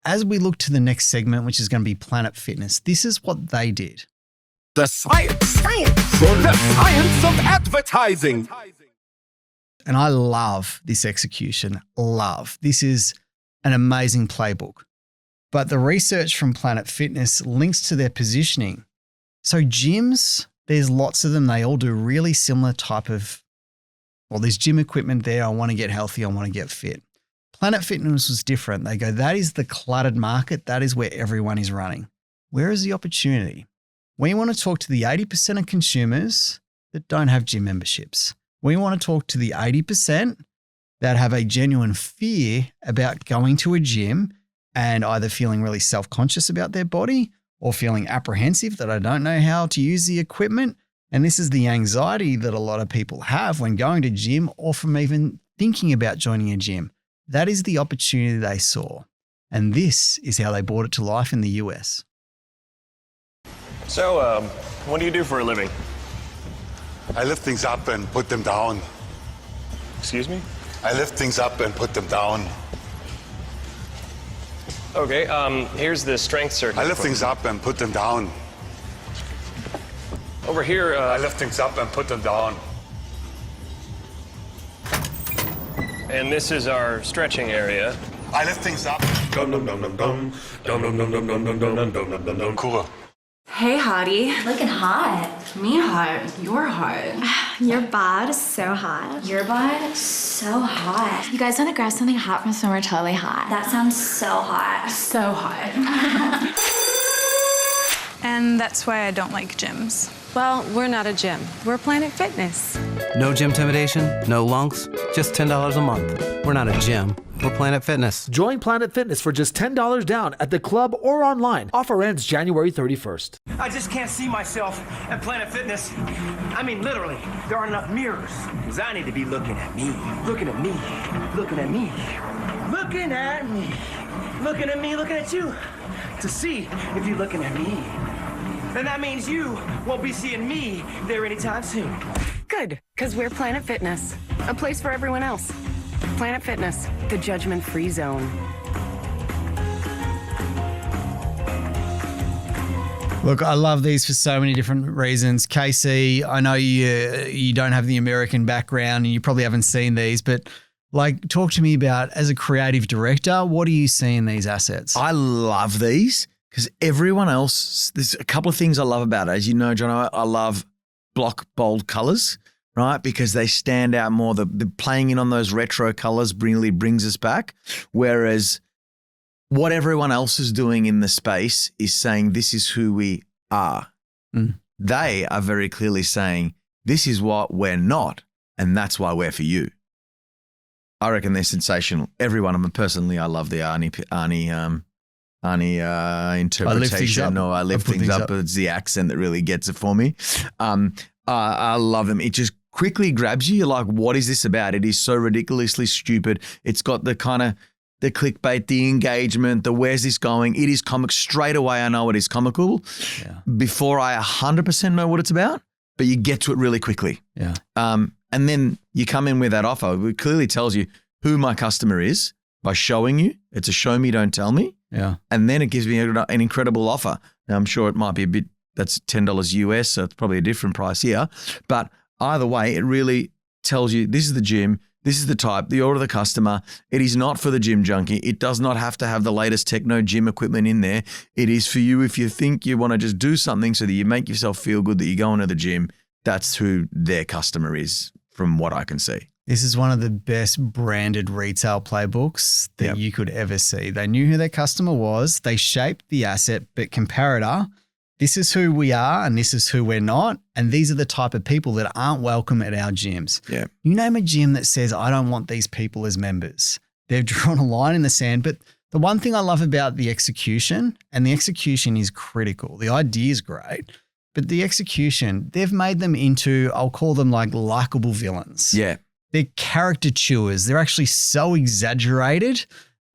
as we look to the next segment, which is going to be Planet Fitness, this is what they did. The science. The science of advertising. And I love this execution. Love. This is an amazing playbook. But the research from Planet Fitness links to their positioning. So gyms, there's lots of them. They all do really similar type of, well, there's gym equipment there. I want to get healthy. I want to get fit. Planet Fitness was different. They go, that is the cluttered market. That is where everyone is running. Where is the opportunity? We want to talk to the 80% of consumers that don't have gym memberships. We want to talk to the 80% that have a genuine fear about going to a gym and either feeling really self-conscious about their body or feeling apprehensive that I don't know how to use the equipment. And this is the anxiety that a lot of people have when going to gym or from even thinking about joining a gym. That is the opportunity they saw. And this is how they brought it to life in the US. So, what do you do for a living? I lift things up and put them down. Excuse me? I lift things up and put them down. Okay, here's the strength circuit. I lift things up and put them down. Over here, I lift things up and put them down. and this is our stretching area. I lift things up. Cool. Hey, hottie. Looking hot. Me hot. You're hot. Your bod is so hot. Your bod? So hot. You guys want to grab something hot from somewhere totally hot? That sounds so hot. So hot. And that's why I don't like gyms. Well, we're not a gym. We're Planet Fitness. No gym intimidation, no lunks, just $10 a month. We're not a gym. We're Planet Fitness. Join Planet Fitness for just $10 down at the club or online. Offer ends January 31st. I just can't see myself at Planet Fitness. I mean, literally, there aren't enough mirrors. Because I need to be looking at me, looking at me, looking at me, looking at me, looking at me, looking at you. To see if you're looking at me. And that means you won't be seeing me there anytime soon. Good, because we're Planet Fitness. A place for everyone else. Planet Fitness, the judgment-free zone. Look, I love these for so many different reasons. Casey, I know you don't have the American background and you probably haven't seen these, but like, talk to me about, as a creative director, what do you see in these assets? I love these because everyone else, there's a couple of things I love about it. As you know, John, I love block bold colors, right? Because they stand out more. The playing in on those retro colors really brings us back. Whereas what everyone else is doing in the space is saying, this is who we are. Mm. They are very clearly saying, this is what we're not. And that's why we're for you. I reckon they're sensational. Every one of them. Personally, I love the Arnie interpretation. I lift things up. It's the accent that really gets it for me. I love them. It just quickly grabs you. You're like, what is this about? It is so ridiculously stupid. It's got the kind of the clickbait, the engagement, the where's this going? It is comic. Straight away, I know it is comical before I 100% know what it's about, but you get to it really quickly. Yeah. And then you come in with that offer. It clearly tells you who my customer is by showing you. It's a show me, don't tell me. Yeah. And then it gives me an incredible offer. Now, I'm sure it might be a bit, that's $10 US, so it's probably a different price here. But either way, it really tells you this is the gym, this is the type, the order of the customer. It is not for the gym junkie. It does not have to have the latest techno gym equipment in there. It is for you if you think you want to just do something so that you make yourself feel good that you're going to the gym. That's who their customer is, from what I can see. This is one of the best branded retail playbooks that you could ever see. They knew who their customer was. They shaped the asset, but comparator, this is who we are and this is who we're not. And these are the type of people that aren't welcome at our gyms. Yeah. You name a gym that says, I don't want these people as members. They've drawn a line in the sand. But the one thing I love about the execution, and the execution is critical. The idea is great. But the execution, they've made them into, I'll call them like likable villains. Yeah. They're caricatures. They're actually so exaggerated.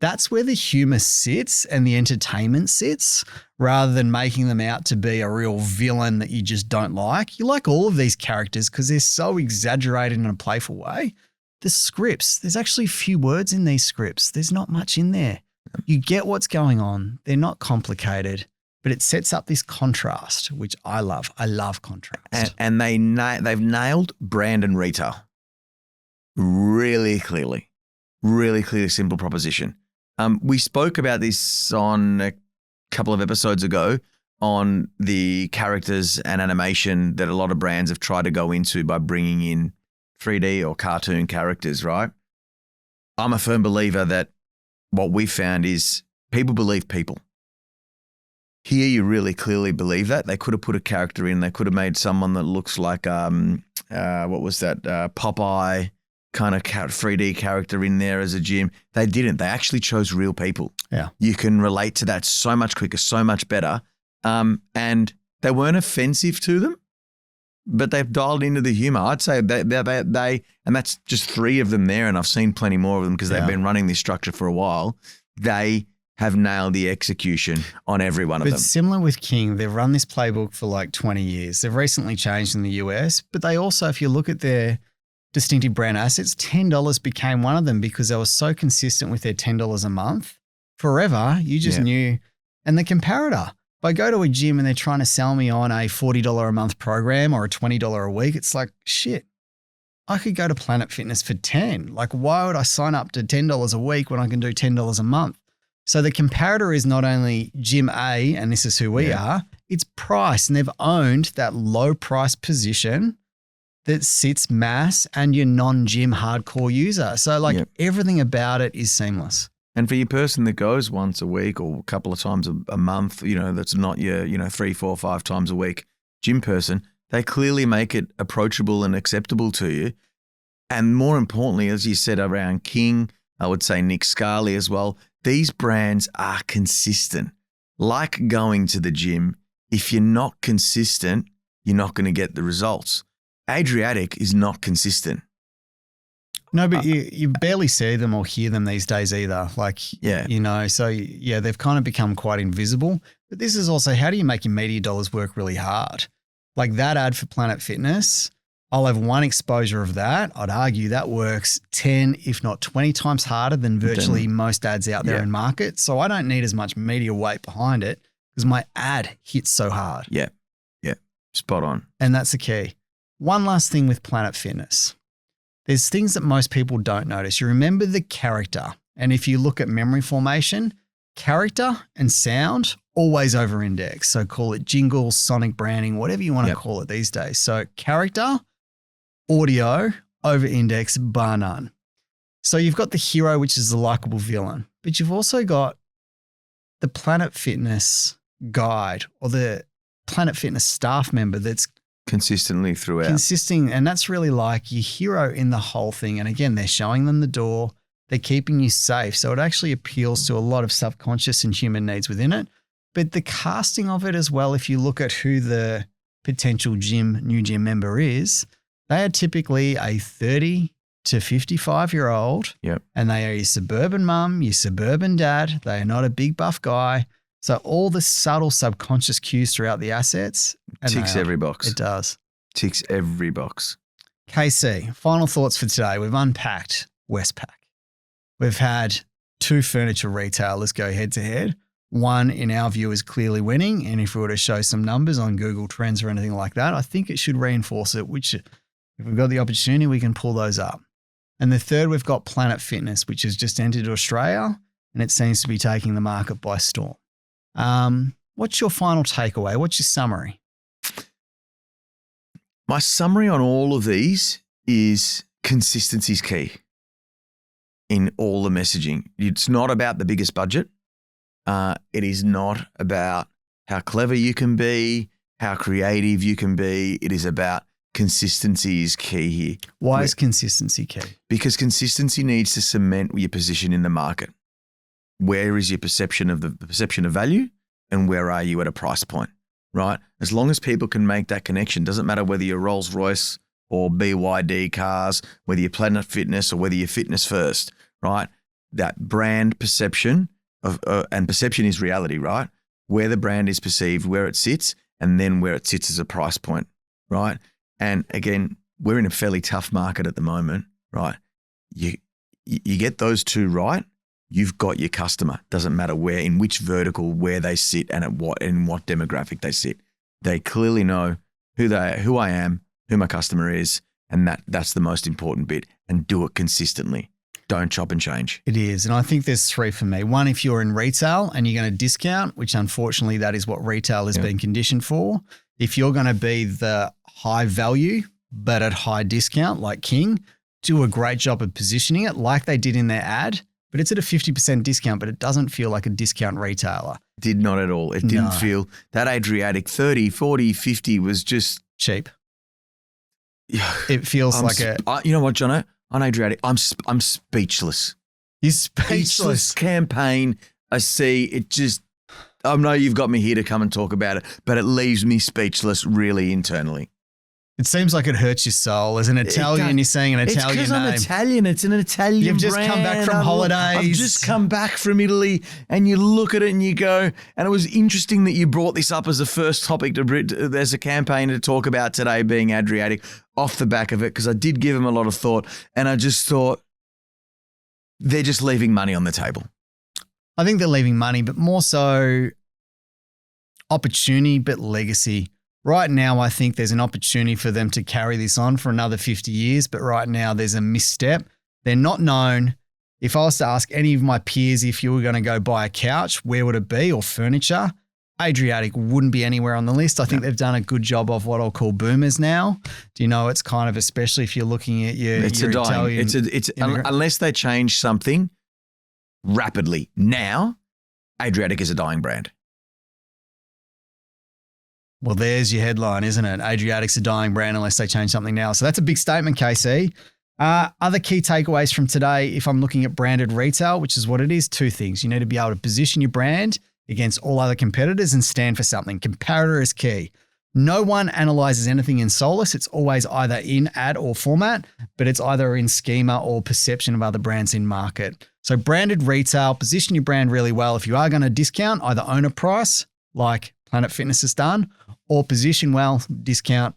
That's where the humor sits and the entertainment sits, rather than making them out to be a real villain that you just don't like. You like all of these characters because they're so exaggerated in a playful way. The scripts, there's actually few words in these scripts. There's not much in there. You get what's going on. They're not complicated, but it sets up this contrast, which I love. I love contrast. And they've nailed brand and retail really clearly, simple proposition. We spoke about this on a couple of episodes ago on the characters and animation that a lot of brands have tried to go into by bringing in 3D or cartoon characters, right? I'm a firm believer that what we found is people believe people. Here you really clearly believe that. They could have put a character in. They could have made someone that looks like, what was that, Popeye kind of 3D character in there as a Jim. They didn't. They actually chose real people. Yeah. You can relate to that so much quicker, so much better. And they weren't offensive to them, but they've dialed into the humor. I'd say they and that's just 3 of them there, and I've seen plenty more of them because they've been running this structure for a while. They have nailed the execution on every one of them. But similar with King, they've run this playbook for like 20 years. They've recently changed in the US, but they also, if you look at their distinctive brand assets, $10 became one of them because they were so consistent with their $10 a month. Forever, you just knew. And the comparator, if I go to a gym and they're trying to sell me on a $40 a month program or a $20 a week, it's like, shit, I could go to Planet Fitness for 10. Like, why would I sign up to $10 a week when I can do $10 a month? So the comparator is not only Gym A, and this is who we are, it's price. And they've owned that low price position that sits mass and your non-gym hardcore user. So like everything about it is seamless. And for your person that goes once a week or a couple of times a month, that's not your, 3, 4, 5 times a week gym person, they clearly make it approachable and acceptable to you. And more importantly, as you said around King, I would say Nick Scarley as well, these brands are consistent. Like going to the gym, if you're not consistent, you're not going to get the results. Adriatic is not consistent. No, but you barely see them or hear them these days either. Like, so they've kind of become quite invisible. But this is also, how do you make your media dollars work really hard? Like that ad for Planet Fitness, I'll have one exposure of that. I'd argue that works 10, if not 20 times harder than virtually most ads out there in market. So I don't need as much media weight behind it because my ad hits so hard. Yeah. Spot on. And that's the key. One last thing with Planet Fitness. There's things that most people don't notice. You remember the character. And if you look at memory formation, character and sound always over index. So call it jingles, sonic branding, whatever you want to call it these days. So character, audio, over index, bar none. So you've got the hero, which is the likable villain, but you've also got the Planet Fitness guide or the Planet Fitness staff member that's consistently throughout. And that's really like your hero in the whole thing. And again, they're showing them the door. They're keeping you safe. So it actually appeals to a lot of subconscious and human needs within it. But the casting of it as well, if you look at who the potential new gym member is, they are typically a 30 to 55-year-old. Yep. And they are your suburban mum, your suburban dad. They are not a big buff guy. So all the subtle subconscious cues throughout the assets. Ticks every box. It does. Ticks every box. KC, final thoughts for today. We've unpacked Westpac. We've had 2 furniture retailers go head to head. One, in our view, is clearly winning. And if we were to show some numbers on Google Trends or anything like that, I think it should reinforce it, which if we've got the opportunity, we can pull those up. And the third, we've got Planet Fitness, which has just entered Australia and it seems to be taking the market by storm. What's your final takeaway? What's your summary? My summary on all of these is consistency is key in all the messaging. It's not about the biggest budget. It is not about how clever you can be, how creative you can be. It is about consistency is key here. Why is consistency key? Because consistency needs to cement your position in the market. Where is your perception of the perception of value and where are you at a price point, right? As long as people can make that connection, doesn't matter whether you're Rolls Royce or BYD cars, whether you're Planet Fitness or whether you're Fitness First, right? That brand perception and perception is reality, right? Where the brand is perceived, where it sits, and then where it sits as a price point, right? And again, we're in a fairly tough market at the moment, right? You get those 2 right, you've got your customer. Doesn't matter where, in which vertical, where they sit, and in what demographic they sit. They clearly know who I am, who my customer is, and that's the most important bit. And do it consistently. Don't chop and change. It is. And I think there's 3 for me. One, if you're in retail and you're going to discount, which unfortunately that is what retail has been conditioned for. If you're going to be the high value, but at high discount like King, do a great job of positioning it like they did in their ad, but it's at a 50% discount, but it doesn't feel like a discount retailer. Did not at all. It didn't feel that Adriatic 30, 40, 50 was just cheap. It feels like you know what, Jono? On Adriatic, I'm speechless. You're speechless. Campaign. I see it just, I know you've got me here to come and talk about it, but it leaves me speechless really internally. It seems like it hurts your soul. As an Italian, you're saying an Italian name. It's because I'm Italian. It's an Italian You've just brand. come back from holidays. I've just come back from Italy, and you look at it and you go, and it was interesting that you brought this up as the first topic there's a campaign to talk about today being Adriatic off the back of it, because I did give them a lot of thought, and I just thought they're just leaving money on the table. I think they're leaving money, but more so opportunity, but legacy. Right now, I think there's an opportunity for them to carry this on for another 50 years, but right now there's a misstep. They're not known. If I was to ask any of my peers if you were going to go buy a couch, where would it be, or furniture? Adriatic wouldn't be anywhere on the list. I think they've done a good job of what I'll call boomers now. Do you know, it's kind of, especially if you're looking at your Italian. Unless they change something rapidly now, Adriatic is a dying brand. Well, there's your headline, isn't it? Adriatic's a dying brand unless they change something now. So that's a big statement, KC. Other key takeaways from today, if I'm looking at branded retail, which is what it is, 2 things. You need to be able to position your brand against all other competitors and stand for something. Comparator is key. No one analyzes anything in Solus. It's always either in ad or format, but it's either in schema or perception of other brands in market. So branded retail, position your brand really well. If you are going to discount, either own a price like Planet Fitness has done, or position well, discount